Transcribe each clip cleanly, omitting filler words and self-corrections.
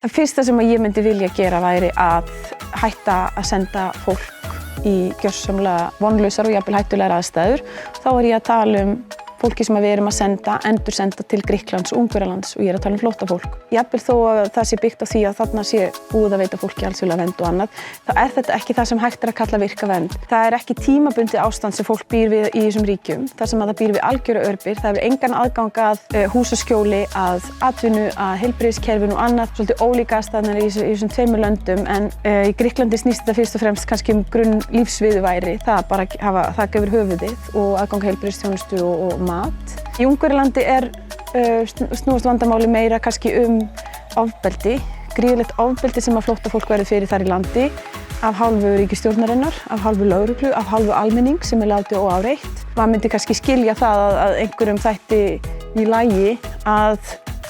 Það fyrsta sem ég myndi vilja gera væri að hætta að senda fólk í gjörsamlega vonlausar og jafnvel hættulegar aðstæður. Þá ég að tala fólki sem við erum að endursenda til Grikklands og Ungverjalands og ég að tala flóttafólk. Jafnvel þó að það sé byggt á því að þarna sé búið að veita fólki alþjóðlega vernd og annað, þá þetta ekki það sem hægt að kalla virka vernd. Það ekki tímabundið ástand sem fólk býr við í þessum ríkjum, þar sem að það býr við algjöra örbirgð. Það engan aðgang að húsaskjóli, að atvinnu, að heilbrigðiskerfinu og annað, svolítið ólíka aðstæðurnar í þessum tveimur löndum, en í Grikklandi snýst þetta fyrst og fremst kannski grunnlífsviðurværi, það bara hafa þak yfir höfuðið og aðgang heilbrigðisþjónustu og mat. Í Ungverjalandi snúast vandamáli meira kannski ofbeldi, gríðarlegt ofbeldi sem að flóttafólk verður fyrir þar í landi, af hálfu ríkisstjórnarinnar, af hálfu lögreglu, af hálfu almenning sem látið óáreitt. Maður myndi kannski skilja það að einhverjum þætti í lagi að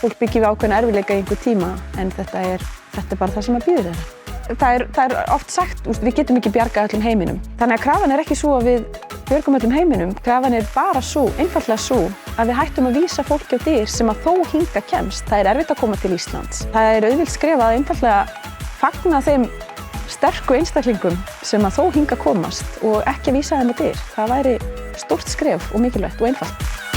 fólk byggi við ákveðna erfiðleika í einhver tíma, en þetta er bara það sem að bíður þeirra. Það oft sagt, við getum ekki bjargað öllum heiminum. Þannig að krafan ekki svo að við björgum öllum heiminum. Krafan bara svo, einfaldlega svo, að við hættum að vísa fólki á dyr sem að þó hingað kemst. Það erfitt að koma til Íslands. Það auðvelt skrifað að einfaldlega fagna þeim sterku einstaklingum sem að þó hingað komast og ekki að vísa þeim á dyr. Það væri stórt skref og mikilvægt og einfalt.